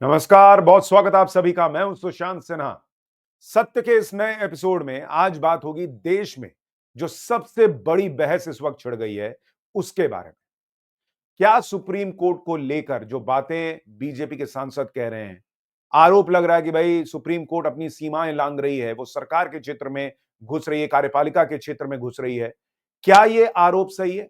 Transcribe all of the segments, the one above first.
नमस्कार, बहुत स्वागत आप सभी का। मैं हूं सुशांत सिन्हा। सत्य के इस नए एपिसोड में आज बात होगी देश में जो सबसे बड़ी बहस इस वक्त छिड़ गई है उसके बारे में। क्या सुप्रीम कोर्ट को लेकर जो बातें बीजेपी के सांसद कह रहे हैं, आरोप लग रहा है कि भाई सुप्रीम कोर्ट अपनी सीमाएं लांघ रही है, वो सरकार के क्षेत्र में घुस रही है, कार्यपालिका के क्षेत्र में घुस रही है। क्या ये आरोप सही है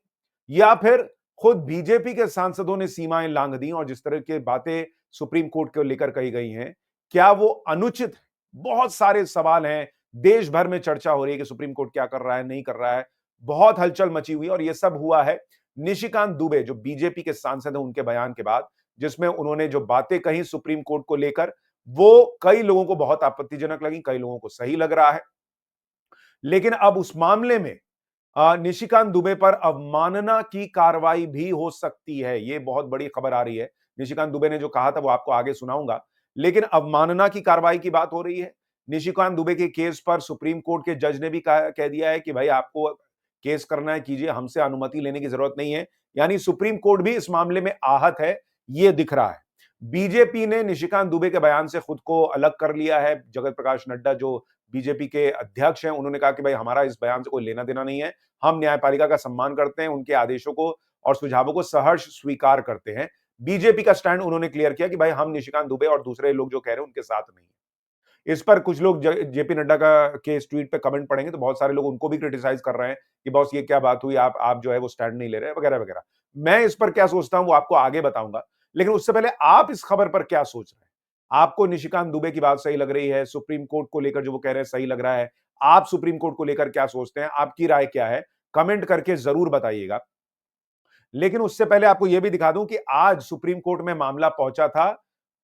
या फिर खुद बीजेपी के सांसदों ने सीमाएं लांघ दी और जिस तरह की बातें सुप्रीम कोर्ट को लेकर कही गई हैं, क्या वो अनुचित है? बहुत सारे सवाल हैं, देश भर में चर्चा हो रही है कि सुप्रीम कोर्ट क्या कर रहा है, नहीं कर रहा है। बहुत हलचल मची हुई है और ये सब हुआ है निशिकांत दुबे जो बीजेपी के सांसद हैं उनके बयान के बाद, जिसमें उन्होंने जो बातें कही सुप्रीम कोर्ट को लेकर, वो कई लोगों को बहुत आपत्तिजनक लगी, कई लोगों को सही लग रहा है। लेकिन अब उस मामले में निशिकांत दुबे पर अवमानना की कार्रवाई भी हो सकती है। ये बहुत बड़ी खबर आ रही है। निशिकांत दुबे ने जो कहा था वो आपको आगे सुनाऊंगा। लेकिन अवमानना की कार्रवाई की बात हो रही है। निशिकांत दुबे के केस पर सुप्रीम कोर्ट के जज ने भी कह दिया है कि भाई आपको केस करना है कीजिए, हमसे अनुमति लेने की जरूरत नहीं है। यानी सुप्रीम कोर्ट भी इस मामले में आहत है, ये दिख रहा है। बीजेपी ने निशिकांत दुबे के बयान से खुद को अलग कर लिया है। जगत प्रकाश नड्डा जो बीजेपी के अध्यक्ष हैं, उन्होंने कहा कि भाई हमारा इस बयान से कोई लेना देना नहीं है। हम न्यायपालिका का सम्मान करते हैं, उनके आदेशों को और सुझावों को सहर्ष स्वीकार करते हैं। बीजेपी का स्टैंड उन्होंने क्लियर किया कि भाई हम निशिकांत दुबे और दूसरे लोग जो कह रहे हैं उनके साथ नहीं है। इस पर कुछ लोग जेपी नड्डा का के इस ट्वीट पे कमेंट पढ़ेंगे तो बहुत सारे लोग उनको भी क्रिटिसाइज कर रहे हैं कि बॉस ये क्या बात हुई, आप जो है वो स्टैंड नहीं ले रहे वगैरह वगैरह। मैं इस पर क्या सोचता हूं वो आपको आगे बताऊंगा। लेकिन उससे पहले आप इस खबर पर क्या सोच रहे हैं? आपको निशिकांत दुबे की बात सही लग रही है? सुप्रीम कोर्ट को लेकर जो वो कह रहे हैं सही लग रहा है? आप सुप्रीम कोर्ट को लेकर क्या सोचते हैं? आपकी राय क्या है? कमेंट करके जरूर बताइएगा। लेकिन उससे पहले आपको यह भी दिखा दूं कि आज सुप्रीम कोर्ट में मामला पहुंचा था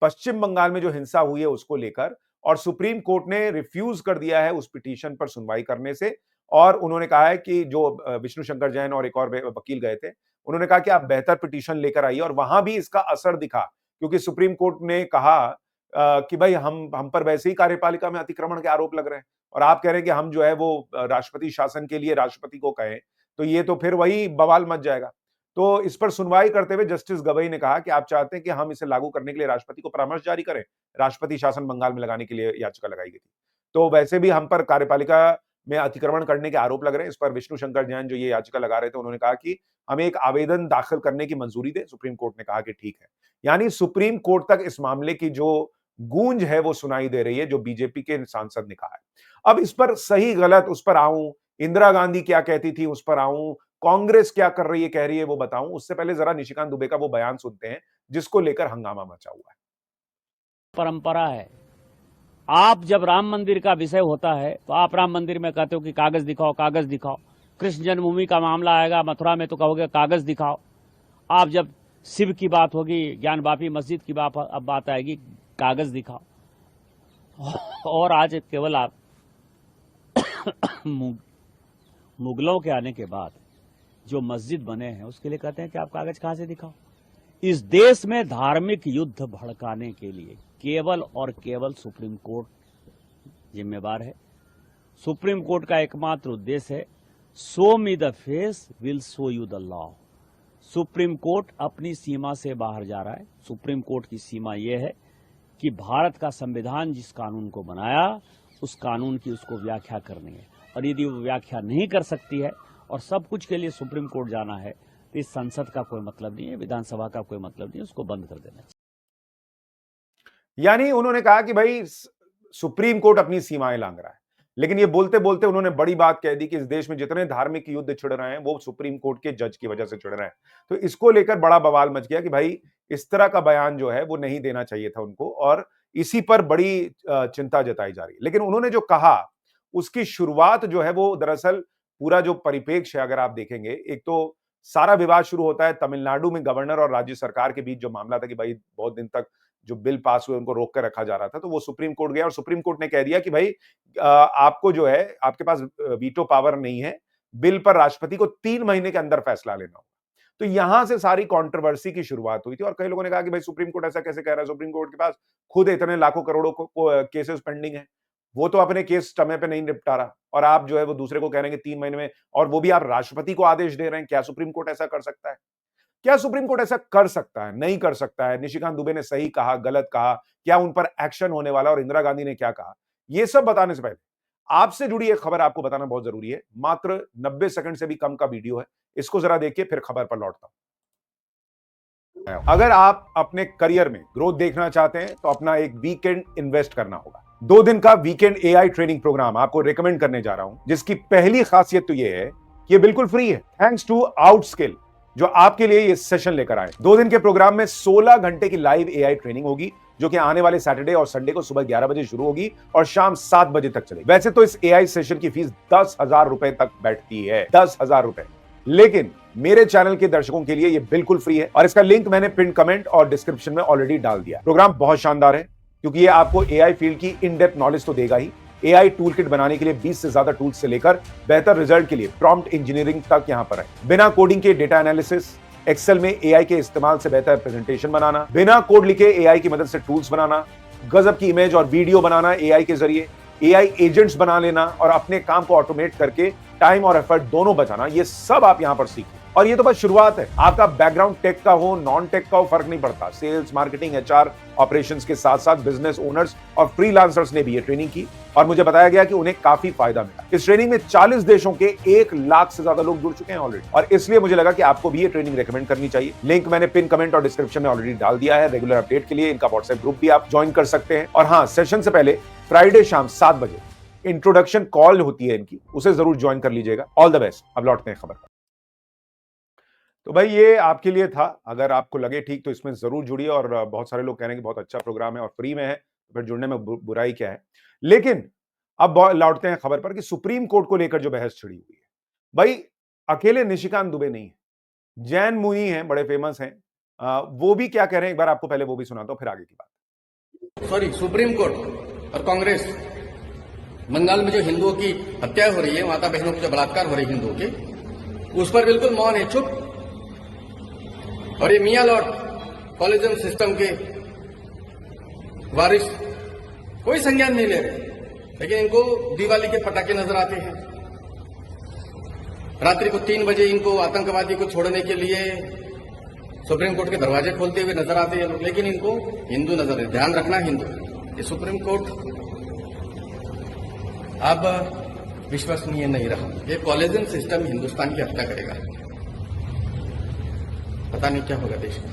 पश्चिम बंगाल में जो हिंसा हुई है उसको लेकर, और सुप्रीम कोर्ट ने रिफ्यूज कर दिया है उस पिटीशन पर सुनवाई करने से। और उन्होंने कहा है कि जो विष्णु शंकर जैन और एक और वकील गए थे, उन्होंने कहा कि आप बेहतर पिटीशन लेकर आइए, और वहां भी इसका असर दिखा क्योंकि सुप्रीम कोर्ट ने कहा कि भाई हम पर वैसे ही कार्यपालिका में अतिक्रमण के आरोप लग रहे हैं और आप कह रहे हैं कि हम जो है वो राष्ट्रपति शासन के लिए राष्ट्रपति को कहें, तो ये तो फिर वही बवाल मच जाएगा। तो इस पर सुनवाई करते हुए जस्टिस गवई ने कहा कि आप चाहते हैं कि हम इसे लागू करने के लिए राष्ट्रपति को परामर्श जारी करें। राष्ट्रपति शासन बंगाल में लगाने के लिए याचिका लगाई गई थी। तो वैसे भी हम पर कार्यपालिका में अतिक्रमण करने के आरोप लग रहे हैं। इस पर विष्णु शंकर जैन जो ये याचिका लगा रहे थे, उन्होंने कहा कि हमें एक आवेदन दाखिल करने की मंजूरी दें। सुप्रीम कोर्ट ने कहा कि ठीक है। यानी सुप्रीम कोर्ट तक इस मामले की जो गूंज है वो सुनाई दे रही है, जो बीजेपी के सांसद ने कहा है। अब इस पर सही गलत उस पर आऊं, इंदिरा गांधी क्या कहती थी उस पर आऊं, कांग्रेस क्या कर रही है कह रही है वो बताऊं, उससे पहले जरा निशिकांत दुबे का वो बयान सुनते हैं जिसको लेकर हंगामा मचा हुआ है। परंपरा है। आप जब राम मंदिर का विषय होता है तो आप राम मंदिर में कहते हो कि कागज दिखाओ, कागज दिखाओ। कृष्ण जन्मभूमि का मामला आएगा मथुरा में तो कहोगे कागज दिखाओ। आप जब शिव की बात होगी, ज्ञानवापी मस्जिद की बात आएगी, कागज दिखाओ। और आज केवल आप मुगलों के आने के बाद जो मस्जिद बने हैं उसके लिए कहते हैं कि आप कागज कहां से दिखाओ। इस देश में धार्मिक युद्ध भड़काने के लिए केवल और केवल सुप्रीम कोर्ट जिम्मेवार है। सुप्रीम कोर्ट का एकमात्र उद्देश्य है, show me the face will show you the law. Supreme court अपनी सीमा से बाहर जा रहा है। सुप्रीम कोर्ट की सीमा यह है कि भारत का संविधान जिस कानून को बनाया उस कानून की उसको व्याख्या करनी है, और यदि वो व्याख्या नहीं कर सकती है और सब कुछ के लिए सुप्रीम कोर्ट जाना है तो इस संसद का कोई मतलब नहीं है, विधानसभा का कोई मतलब नहीं है, उसको बंद कर देना चाहिए। यानी उन्होंने कहा कि भाई सुप्रीम कोर्ट अपनी सीमाएं लांघ रहा है। लेकिन ये बोलते बोलते उन्होंने बड़ी बात कह दी कि इस देश में जितने धार्मिक युद्ध छिड़ रहे हैं वो सुप्रीम कोर्ट के जज की वजह से छिड़ रहे हैं। तो इसको लेकर बड़ा बवाल मच गया कि भाई इस तरह का बयान जो है वो नहीं देना चाहिए था उनको, और इसी पर बड़ी चिंता जताई जा रही है। लेकिन उन्होंने जो कहा उसकी शुरुआत जो है वो दरअसल पूरा जो परिप्रेक्ष्य है अगर आप देखेंगे, एक तो सारा विवाद शुरू होता है तमिलनाडु में गवर्नर और राज्य सरकार के बीच जो मामला था कि भाई बहुत दिन तक जो बिल पास हुए उनको रोक कर रखा जा रहा था, तो वो सुप्रीम कोर्ट गया और सुप्रीम कोर्ट ने कह दिया कि भाई आपको जो है आपके पास वीटो पावर नहीं है, बिल पर राष्ट्रपति को 3 महीने के अंदर फैसला लेना होगा। तो यहां से सारी कंट्रोवर्सी की शुरुआत हुई थी और कई लोगों ने कहा कि भाई सुप्रीम कोर्ट ऐसा कैसे कह रहा है, सुप्रीम कोर्ट के पास खुद इतने लाखों करोड़ों केसेस पेंडिंग है, वो तो अपने केस समय पे नहीं निपटा रहा, और आप जो है वो दूसरे को कह रहे हैं कि 3 महीने में, और वो भी आप राष्ट्रपति को आदेश दे रहे हैं। क्या सुप्रीम कोर्ट ऐसा कर सकता है? क्या सुप्रीम कोर्ट ऐसा कर सकता है, नहीं कर सकता है? निशिकांत दुबे ने सही कहा, गलत कहा, क्या उन पर एक्शन होने वाला, और इंदिरा गांधी ने क्या कहा, ये सब बताने से पहले आपसे जुड़ी एक खबर आपको बताना बहुत जरूरी है। मात्र 90 सेकंड से भी कम का वीडियो है, इसको जरा देखिए, फिर खबर पर लौटता हूं। अगर आप अपने करियर में ग्रोथ देखना चाहते हैं तो अपना एक वीकेंड इन्वेस्ट करना होगा। 2 दिन का वीकेंड एआई ट्रेनिंग प्रोग्राम आपको रेकमेंड करने जा रहा हूं, जिसकी पहली खासियत तो यह है कि ये बिल्कुल फ्री है, थैंक्स टू आउटस्किल जो आपके लिए ये सेशन लेकर आए। 2 दिन के प्रोग्राम में 16 घंटे की लाइव एआई ट्रेनिंग होगी, जो कि आने वाले सैटरडे और संडे को सुबह 11 बजे शुरू होगी और शाम 7 बजे तक चलेगी। वैसे तो इस एआई सेशन की फीस 10,000 रुपए तक बैठती है, 10,000 रुपए, लेकिन मेरे चैनल के दर्शकों के लिए ये बिल्कुल फ्री है और इसका लिंक मैंने पिन कमेंट और डिस्क्रिप्शन में ऑलरेडी डाल दिया। प्रोग्राम बहुत शानदार है क्योंकि ये आपको एआई फील्ड की इन डेप्थ नॉलेज तो देगा ही, एआई टूल किट बनाने के लिए 20 से ज्यादा टूल्स से लेकर बेहतर रिजल्ट के लिए प्रॉम्प्ट इंजीनियरिंग तक यहां पर है। बिना कोडिंग के डेटा एनालिसिस, एक्सेल में एआई के इस्तेमाल से बेहतर प्रेजेंटेशन बनाना, बिना कोड लिखे एआई की मदद से टूल्स बनाना, गजब की इमेज और वीडियो बनाना एआई के जरिए, एआई एजेंट्स बना लेना और अपने काम को ऑटोमेट करके टाइम और एफर्ट दोनों बचाना, ये सब आप यहां पर सीखें। और ये तो बस शुरुआत है। आपका बैकग्राउंड टेक का हो, नॉन टेक का हो, फर्क नहीं पड़ता। सेल्स, मार्केटिंग, एचआर, ऑपरेशंस के साथ साथ बिजनेस ओनर्स और फ्रीलांसर्स ने भी ये ट्रेनिंग की और मुझे बताया गया कि उन्हें काफी फायदा मिला। इस ट्रेनिंग में 40 देशों के 1 लाख से ज्यादा लोग जुड़ चुके हैं ऑलरेडी, और इसलिए मुझे लगा कि आपको भी ये ट्रेनिंग रेकमेंड करनी चाहिए। लिंक मैंने पिन कमेंट और डिस्क्रिप्शन में ऑलरेडी डाल दिया है। रेगुलर अपडेट के लिए इनका व्हाट्सएप ग्रुप भी आप ज्वाइन कर सकते हैं। और हाँ, सेशन से पहले फ्राइडे शाम 7 बजे इंट्रोडक्शन कॉल होती है इनकी, उसे जरूर ज्वाइन कर लीजिएगा। All the best. अब लौटते हैं खबर पर। तो भाई ये आपके लिए था, अगर आपको लगे ठीक तो इसमें जरूर जुड़िए। और बहुत सारे लोग कह रहे हैं कि बहुत अच्छा प्रोग्राम है और फ्री में है, तो फिर जुड़ने में बुराई क्या है। लेकिन अब लौटते हैं खबर पर कि सुप्रीम कोर्ट को लेकर जो बहस छिड़ी हुई है, भाई अकेले निशिकांत दुबे नहीं है, जैन मुनी हैं, बड़े फेमस हैं, वो भी क्या कह रहे हैं, एक बार आपको पहले वो भी सुनाता हूं, फिर आगे की बात। सॉरी, सुप्रीम कोर्ट और कांग्रेस बंगाल में जो हिंदुओं की हत्या हो रही है, माता बहनों के जो बलात्कार हो रही है हिंदुओं के, उस पर बिल्कुल मौन है, चुप। और ये मियां लॉर्ड कॉलेजियम सिस्टम के वारिस कोई संज्ञान नहीं ले रहे, लेकिन इनको दिवाली के पटाखे नजर आते हैं। रात्रि को 3 बजे इनको आतंकवादी को छोड़ने के लिए सुप्रीम कोर्ट के दरवाजे खोलते हुए नजर आते हैं लोग, लेकिन इनको हिंदू नजर है। ध्यान रखना, हिंदू। ये सुप्रीम कोर्ट अब विश्वसनीय नहीं रहा। ये कॉलेजियम सिस्टम हिंदुस्तान की हत्या करेगा, पता नहीं क्या होगा देश में।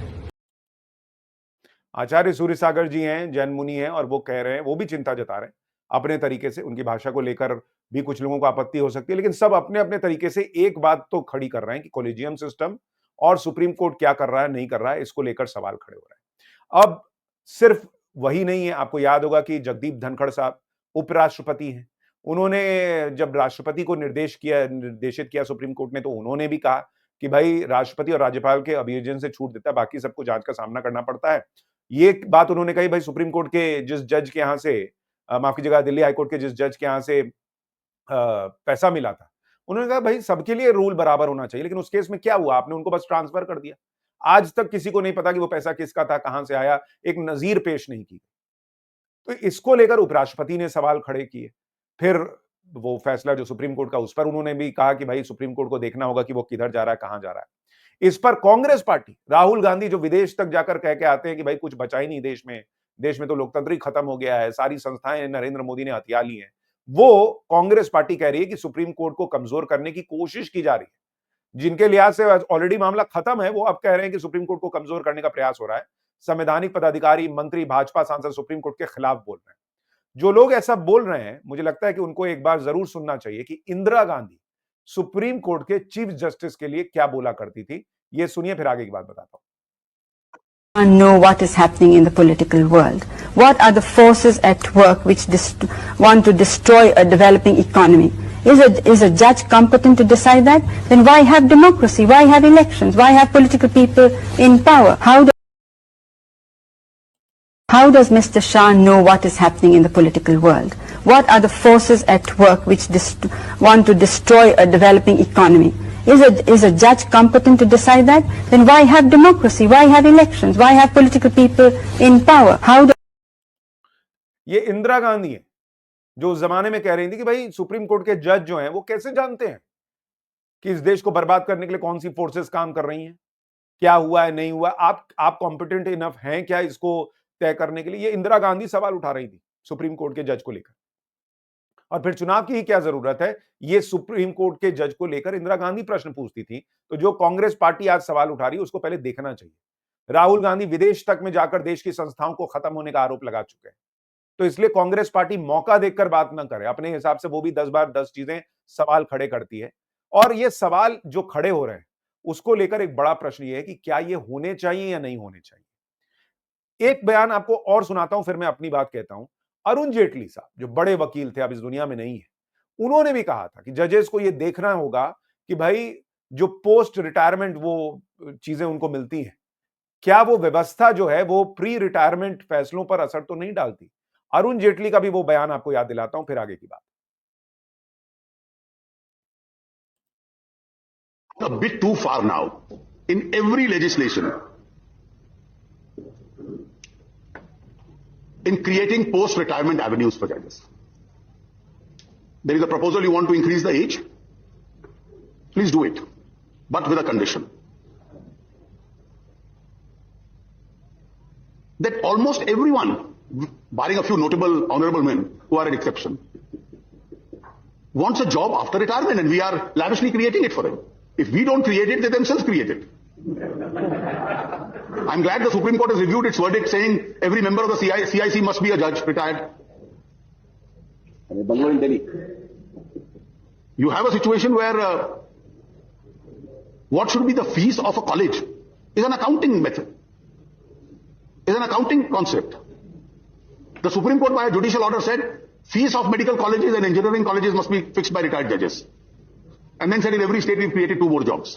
आचार्य सूर्यसागर जी हैं, जैन मुनि हैं, और वो कह रहे हैं, वो भी चिंता जता रहे हैं अपने तरीके से। उनकी भाषा को लेकर भी कुछ लोगों को आपत्ति हो सकती है, लेकिन सब अपने अपने तरीके से एक बात तो खड़ी कर रहे हैं कि कॉलेजियम सिस्टम और सुप्रीम कोर्ट क्या कर रहा है, नहीं कर रहा है, इसको लेकर सवाल खड़े हो रहे हैं। अब सिर्फ वही नहीं है, आपको याद होगा कि जगदीप धनखड़ साहब उपराष्ट्रपति हैं। उन्होंने जब राष्ट्रपति को निर्देशित किया सुप्रीम कोर्ट ने, तो उन्होंने भी कहा कि भाई राष्ट्रपति और राज्यपाल के अभियोजन से छूट देता है, बाकी सबको जांच का सामना करना पड़ता है। ये बात उन्होंने कही भाई सुप्रीम कोर्ट के जिस जज के यहां से, माफ कीजिएगा, दिल्ली हाईकोर्ट के जिस जज के यहां से पैसा मिला था, उन्होंने कहा भाई सबके लिए रूल बराबर होना चाहिए। लेकिन उस केस में क्या हुआ, आपने उनको बस ट्रांसफर कर दिया। आज तक किसी को नहीं पता कि वो पैसा किसका था, कहां से आया, एक नजीर पेश नहीं की। तो इसको लेकर उपराष्ट्रपति ने सवाल खड़े किए। फिर वो फैसला जो सुप्रीम कोर्ट का, उस पर उन्होंने भी कहा कि भाई सुप्रीम कोर्ट को देखना होगा कि वो किधर जा रहा है, कहां जा रहा है। इस पर कांग्रेस पार्टी, राहुल गांधी, जो विदेश तक जाकर कह के आते हैं कि भाई कुछ बचा ही नहीं देश में तो लोकतंत्र ही खत्म हो गया है, सारी संस्थाएं नरेंद्र मोदी ने हथिया ली हैं। वो कांग्रेस पार्टी कह रही है कि सुप्रीम कोर्ट को कमजोर करने की कोशिश की जा रही है। जिनके लिहाज से ऑलरेडी मामला खत्म है, वो अब कह रहे हैं कि सुप्रीम कोर्ट को कमजोर करने का प्रयास हो रहा है। संवैधानिक पदाधिकारी, मंत्री, भाजपा सांसद सुप्रीम कोर्ट के खिलाफ बोल रहे हैं। जो लोग ऐसा बोल रहे हैं, मुझे लगता है कि उनको एक बार जरूर सुनना चाहिए कि इंदिरा गांधी सुप्रीम कोर्ट के चीफ जस्टिस के लिए क्या बोला करती थी। ये सुनिए, फिर आगे की बात बताता हूं। And know what is happening in the political world. What are the forces at work which want to destroy a developing economy? Is a judge competent to decide that? Then why have democracy? Why have elections? Why have political people in power? How does Mr. Shah know what is happening in the political world? What are the forces at work which want to destroy a developing economy? Is a judge competent to decide that? Then why have democracy? Why have elections? Why have political people in power? ये इंदिरा गांधी है जो उस जमाने में कह रही थी कि भाई सुप्रीम कोर्ट के जज जो हैं वो कैसे जानते हैं कि इस देश को बर्बाद करने के लिए कौन सी फोर्सेस काम कर रही हैं, क्या हुआ है नहीं हुआ, आप कॉम्पिटेंट इनफ हैं क्या इसको तय करने के लिए? ये इंदिरा गांधी सवाल उठा रही थी सुप्रीम कोर्ट के जज को लेकर। और फिर चुनाव की ही क्या जरूरत है, ये सुप्रीम कोर्ट के जज को लेकर इंदिरा गांधी प्रश्न पूछती थी। तो जो कांग्रेस पार्टी आज सवाल उठा रही है उसको पहले देखना चाहिए। राहुल गांधी विदेश तक में जाकर देश की संस्थाओं को खत्म होने का आरोप लगा चुके हैं। तो इसलिए कांग्रेस पार्टी मौका देखकर बात ना करे, अपने हिसाब से वो भी 10 बार 10 चीजें सवाल खड़े करती है। और ये सवाल जो खड़े हो रहे हैं उसको लेकर एक बड़ा प्रश्न ये है कि क्या ये होने चाहिए या नहीं होने चाहिए। एक बयान आपको और सुनाता हूं, फिर मैं अपनी बात कहता हूं। अरुण जेटली साहब जो बड़े वकील थे, अब इस दुनिया में नहीं है, उन्होंने भी कहा था कि जजेस को यह देखना होगा कि भाई जो पोस्ट रिटायरमेंट वो चीजें उनको मिलती हैं, क्या वो व्यवस्था जो है वो प्री रिटायरमेंट फैसलों पर असर तो नहीं डालती। अरुण जेटली का भी वो बयान आपको याद दिलाता हूं, फिर आगे की बात। A bit too far now in every legislation in creating post-retirement avenues for judges. There is a proposal you want to increase the age. Please do it, but with a condition. That almost everyone, barring a few notable honorable men who are an exception, wants a job after retirement, and we are lavishly creating it for them. If we don't create it, they themselves create it. I'm glad the Supreme Court has reviewed its verdict saying every member of the CIC must be a judge, retired. Bangalore in Delhi. You have a situation where what should be the fees of a college is an accounting method, is an accounting concept. The Supreme Court by a judicial order said fees of medical colleges and engineering colleges must be fixed by retired judges. And then said in every state we've created 2 more jobs.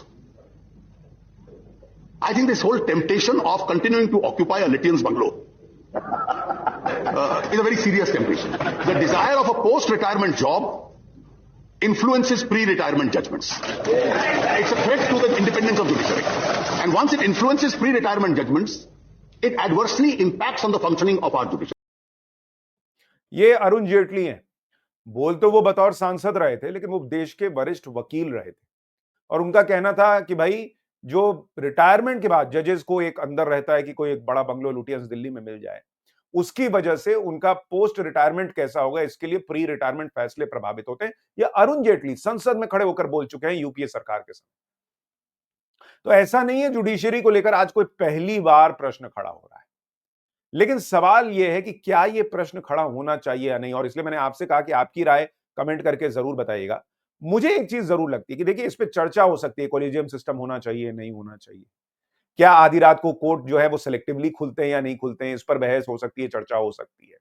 I think this whole temptation of continuing to occupy a Lithian's bungalow is a very serious temptation. The desire of a post-retirement job influences pre-retirement judgments. It's a threat to the independence of judiciary. And once it influences pre-retirement judgments, it adversely impacts on the functioning of our judiciary. ये अरुण जेटली हैं। बोल तो वो बतौर सांसद रहे थे, लेकिन वो देश के वरिष्ठ वकील रहे थे। और उनका कहना था कि भाई जो रिटायरमेंट के बाद जजेस को एक अंदर रहता है कि कोई एक बड़ा बंगलो लुटियंस दिल्ली में मिल जाए, उसकी वजह से उनका पोस्ट रिटायरमेंट कैसा होगा, इसके लिए प्री रिटायरमेंट फैसले प्रभावित होते हैं। ये अरुण जेटली संसद में खड़े होकर बोल चुके हैं यूपीए सरकार के साथ। तो ऐसा नहीं है जुडिशरी को लेकर आज कोई पहली बार प्रश्न खड़ा हो रहा है, लेकिन सवाल यह है कि क्या यह प्रश्न खड़ा होना चाहिए या नहीं। और इसलिए मैंने आपसे कहा कि आपकी राय कमेंट करके जरूर बताइएगा। मुझे एक चीज जरूर लगती है कि देखिए, इस पे चर्चा हो सकती है, कॉलेजियम सिस्टम होना चाहिए नहीं होना चाहिए, क्या आधी रात को कोर्ट जो है वो सिलेक्टिवली खुलते हैं या नहीं खुलते हैं, इस पर बहस हो सकती है, चर्चा हो सकती है।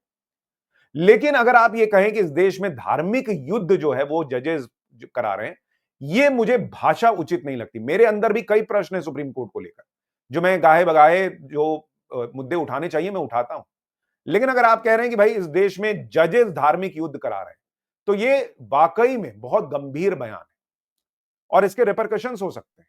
लेकिन अगर आप ये कहें कि इस देश में धार्मिक युद्ध जो है वो जजेस करा रहे हैं, ये मुझे भाषा उचित नहीं लगती। मेरे अंदर भी कई प्रश्न है सुप्रीम कोर्ट को लेकर, जो मैं गाहे बगाहे जो मुद्दे उठाने चाहिए मैं उठाता हूं। लेकिन अगर आप कह रहे हैं कि भाई इस देश में जजेस धार्मिक युद्ध करा रहे हैं, तो ये वाकई में बहुत गंभीर बयान है और इसके रिपरकशंस हो सकते हैं।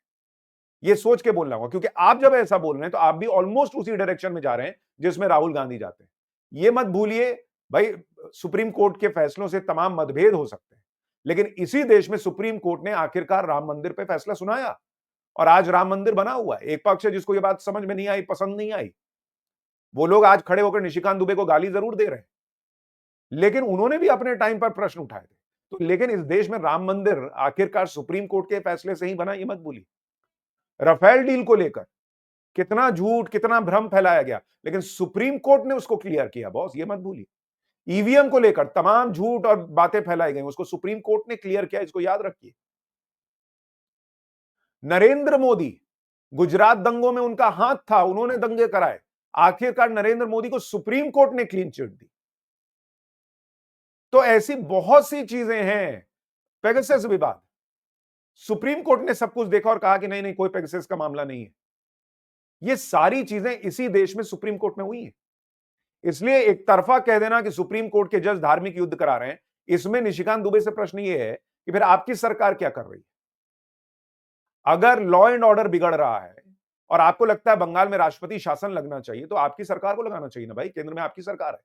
ये सोच के बोलना होगा, क्योंकि आप जब ऐसा बोल रहे हैं तो आप भी ऑलमोस्ट उसी डायरेक्शन में जा रहे हैं जिसमें राहुल गांधी जाते हैं। ये मत भूलिए भाई, सुप्रीम कोर्ट के फैसलों से तमाम मतभेद हो सकते हैं, लेकिन इसी देश में सुप्रीम कोर्ट ने आखिरकार राम मंदिर पर फैसला सुनाया और आज राम मंदिर बना हुआ है। एक पक्ष है जिसको ये बात समझ में नहीं आई, पसंद नहीं आई, वो लोग आज खड़े होकर निशिकांत दुबे को गाली जरूर दे रहे हैं, लेकिन उन्होंने भी अपने टाइम पर प्रश्न उठाए थे। तो लेकिन इस देश में राम मंदिर आखिरकार सुप्रीम कोर्ट के फैसले से ही बना, ये मत भूलिए। राफेल डील को लेकर कितना झूठ, कितना भ्रम फैलाया गया, लेकिन सुप्रीम कोर्ट ने उसको क्लियर किया बॉस, ये मत भूलिए। ईवीएम को लेकर तमाम झूठ और बातें फैलाई गई, उसको सुप्रीम कोर्ट ने क्लियर किया, इसको याद रखिए। नरेंद्र मोदी, गुजरात दंगों में उनका हाथ था, उन्होंने दंगे कराए, आखिरकार नरेंद्र मोदी को सुप्रीम कोर्ट ने क्लीन चिट दी। तो ऐसी बहुत सी चीजें हैं। पेगासस विवाद, सुप्रीम कोर्ट ने सब कुछ देखा और कहा कि नहीं नहीं, कोई पेगासस का मामला नहीं है। ये सारी चीजें इसी देश में सुप्रीम कोर्ट में हुई हैं। इसलिए एक तरफा कह देना कि सुप्रीम कोर्ट के जज धार्मिक युद्ध करा रहे हैं, इसमें निशिकांत दुबे से प्रश्न ये है कि फिर आपकी सरकार क्या कर रही है। अगर लॉ एंड ऑर्डर बिगड़ रहा है और आपको लगता है बंगाल में राष्ट्रपति शासन लगना चाहिए, तो आपकी सरकार को लगाना चाहिए ना भाई, केंद्र में आपकी सरकार है,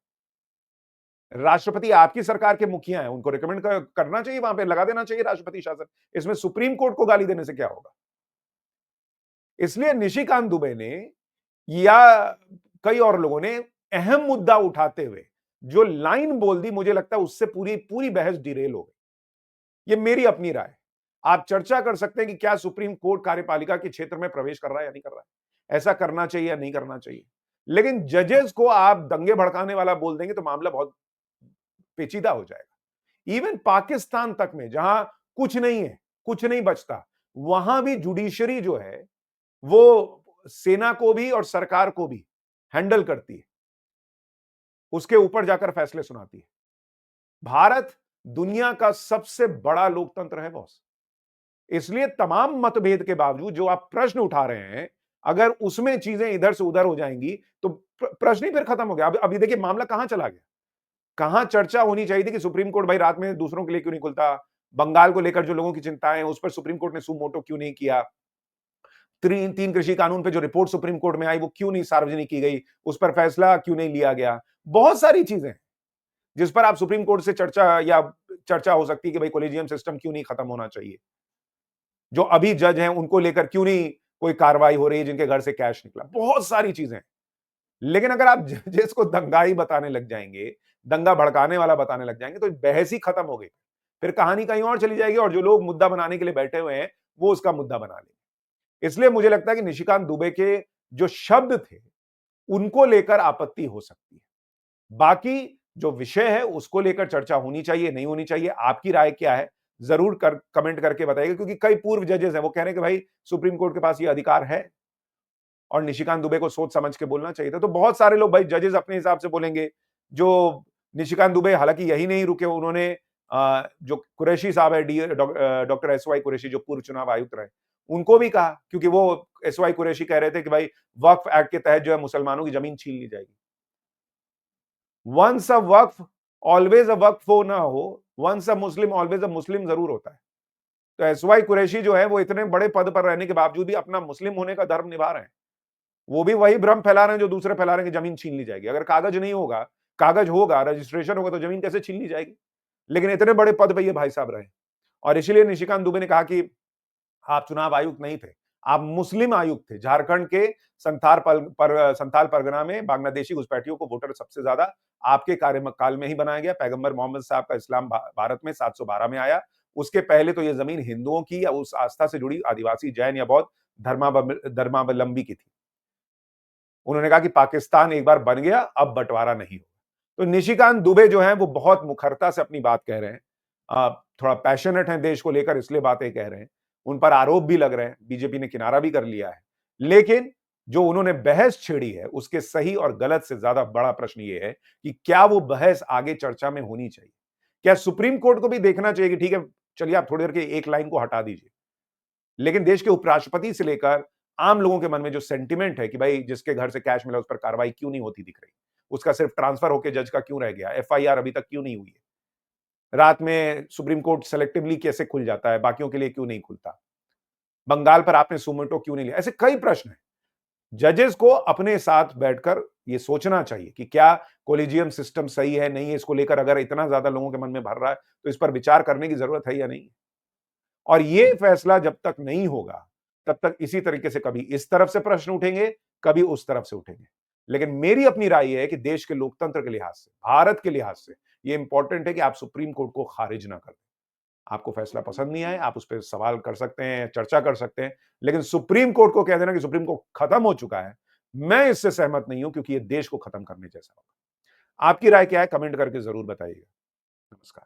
राष्ट्रपति आपकी सरकार के मुखिया हैं, उनको रिकमेंड करना चाहिए, वहां पे लगा देना चाहिए राष्ट्रपति शासन। इसमें सुप्रीम कोर्ट को गाली देने से क्या होगा। इसलिए निशिकांत दुबे ने या कई और लोगों ने अहम मुद्दा उठाते हुए जो लाइन बोल दी, मुझे लगता है उससे पूरी पूरी बहस डिरेल हो गई। ये मेरी अपनी राय। आप चर्चा कर सकते हैं कि क्या सुप्रीम कोर्ट कार्यपालिका के क्षेत्र में प्रवेश कर रहा है या नहीं कर रहा है, ऐसा करना चाहिए या नहीं करना चाहिए। लेकिन जजेस को आप दंगे भड़काने वाला बोल देंगे तो मामला बहुत पेचीदा हो जाएगा। इवन पाकिस्तान तक में जहां कुछ नहीं है, कुछ नहीं बचता, वहां भी जुडिशरी जो है वो सेना को भी और सरकार को भी हैंडल करती है, उसके ऊपर जाकर फैसले सुनाती है। भारत दुनिया का सबसे बड़ा लोकतंत्र है बॉस। इसलिए तमाम मतभेद के बावजूद जो आप प्रश्न उठा रहे हैं, अगर उसमें चीजें इधर से उधर हो जाएंगी तो प्रश्न ही फिर खत्म हो गया। अभी देखिए मामला कहां चला गया। कहां चर्चा होनी चाहिए थी कि सुप्रीम कोर्ट भाई रात में दूसरों के लिए क्यों नहीं खुलता, बंगाल को लेकर जो लोगों की चिंताएं उस पर सुप्रीम कोर्ट ने सू मोटो क्यों नहीं किया, तीन कृषि कानून पे जो रिपोर्ट सुप्रीम कोर्ट में आई वो क्यों नहीं सार्वजनिक की गई, उस पर फैसला क्यों नहीं लिया गया। बहुत सारी चीजें जिस पर आप सुप्रीम कोर्ट से चर्चा हो सकती है कि भाई कॉलेजियम सिस्टम क्यों नहीं खत्म होना चाहिए, जो अभी जज हैं उनको लेकर क्यों नहीं कोई कार्रवाई हो रही है जिनके घर से कैश निकला, बहुत सारी चीजें। लेकिन अगर आप जजेस को दंगाई बताने लग जाएंगे, दंगा भड़काने वाला बताने लग जाएंगे तो बहस ही खत्म हो गई। फिर कहानी कहीं और चली जाएगी और जो लोग मुद्दा बनाने के लिए बैठे हुए हैं वो उसका मुद्दा बना लेंगे। इसलिए मुझे लगता है कि निशिकांत दुबे के जो शब्द थे उनको लेकर आपत्ति हो सकती है। बाकी जो विषय है उसको लेकर चर्चा होनी चाहिए, नहीं होनी चाहिए, आपकी राय क्या है जरूर कमेंट करके बताइएगा। क्योंकि कई पूर्व जजेस हैं वो कह रहे हैं कि भाई सुप्रीम कोर्ट के पास ये अधिकार है और निशिकांत दुबे को सोच समझ के बोलना चाहिए था। तो बहुत सारे लोग भाई जजेस अपने हिसाब से बोलेंगे। जो निशिकांत दुबे, हालांकि यही नहीं रुके, उन्होंने जो कुरैशी साहब है, डॉक्टर एसवाई कुरैशी जो पूर्व चुनाव आयुक्त रहे, उनको भी कहा, क्योंकि वो एसवाई कुरैशी कह रहे थे कि भाई वक्फ एक्ट के तहत जो है मुसलमानों की जमीन छीन ली जाएगी। Once a Waqf always a वक्फ हो ना हो, once a Muslim always a मुस्लिम जरूर होता है। तो एसवाई कुरैशी जो है वो इतने बड़े पद पर रहने के बावजूद भी अपना मुस्लिम होने का धर्म निभा रहे हैं। वो भी वही भ्रम फैला रहे हैं जो दूसरे फैला रहे हैं कि जमीन छीन ली जाएगी। अगर कागज नहीं होगा, कागज होगा, रजिस्ट्रेशन होगा तो जमीन कैसे छीन ली जाएगी। लेकिन इतने बड़े पद पे ये भाई साहब रहे और इसीलिए निशिकांत दुबे ने कहा कि आप चुनाव आयुक्त नहीं थे, आप मुस्लिम आयुक्त थे। झारखंड के संथाल परगना में बांग्लादेशी घुसपैठियों को वोटर सबसे ज्यादा आपके कार्यकाल में ही बनाया गया। पैगंबर मोहम्मद साहब का इस्लाम भारत में 712 में आया। उसके पहले तो ये जमीन हिंदुओं की या उस आस्था से जुड़ी आदिवासी, जैन या बौद्ध धर्मावलंबी की थी। उन्होंने कहा कि पाकिस्तान एक बार बन गया, अब बंटवारा नहीं होगा। तो निशिकांत दुबे जो हैं वो बहुत मुखरता से अपनी बात कह रहे हैं, थोड़ा पैशनेट हैं देश को लेकर, इसलिए बातें कह रहे हैं। उन पर आरोप भी लग रहे हैं, बीजेपी ने किनारा भी कर लिया है। लेकिन जो उन्होंने बहस छेड़ी है उसके सही और गलत से ज्यादा बड़ा प्रश्न ये है कि क्या वो बहस आगे चर्चा में होनी चाहिए। क्या सुप्रीम कोर्ट को भी देखना चाहिए कि ठीक है चलिए आप थोड़ी देर के एक लाइन को हटा दीजिए, लेकिन देश के उपराष्ट्रपति से लेकर आम लोगों के मन में जो सेंटिमेंट है कि भाई जिसके घर से कैश मिला उस पर कार्रवाई क्यों नहीं होती दिख रही, उसका सिर्फ ट्रांसफर होकर जज का क्यों रह गया, एफआईआर अभी तक क्यों नहीं हुई है, रात में सुप्रीम कोर्ट सेलेक्टिवली कैसे खुल जाता है, बाकियों के लिए क्यों नहीं खुलता, बंगाल पर आपने सुमोटो क्यों नहीं लिया, ऐसे कई प्रश्न हैं। जजेस को अपने साथ बैठकर ये सोचना चाहिए कि क्या कोलिजियम सिस्टम सही है, नहीं है। इसको लेकर अगर इतना ज्यादा लोगों के मन में भर रहा है तो इस पर विचार करने की जरूरत है या नहीं। और ये फैसला जब तक नहीं होगा तब तक इसी तरीके से कभी इस तरफ से प्रश्न उठेंगे, कभी उस तरफ से उठेंगे। लेकिन मेरी अपनी राय है कि देश के लोकतंत्र के लिहाज से, भारत के लिहाज से ये इंपॉर्टेंट है कि आप सुप्रीम कोर्ट को खारिज ना कर दें। आपको फैसला पसंद नहीं आए, आप उस पर सवाल कर सकते हैं, चर्चा कर सकते हैं, लेकिन सुप्रीम कोर्ट को कह देना कि सुप्रीम कोर्ट खत्म हो चुका है, मैं इससे सहमत नहीं हूं, क्योंकि ये देश को खत्म करने जैसा होगा। आपकी राय क्या है, कमेंट करके जरूर बताइएगा। नमस्कार।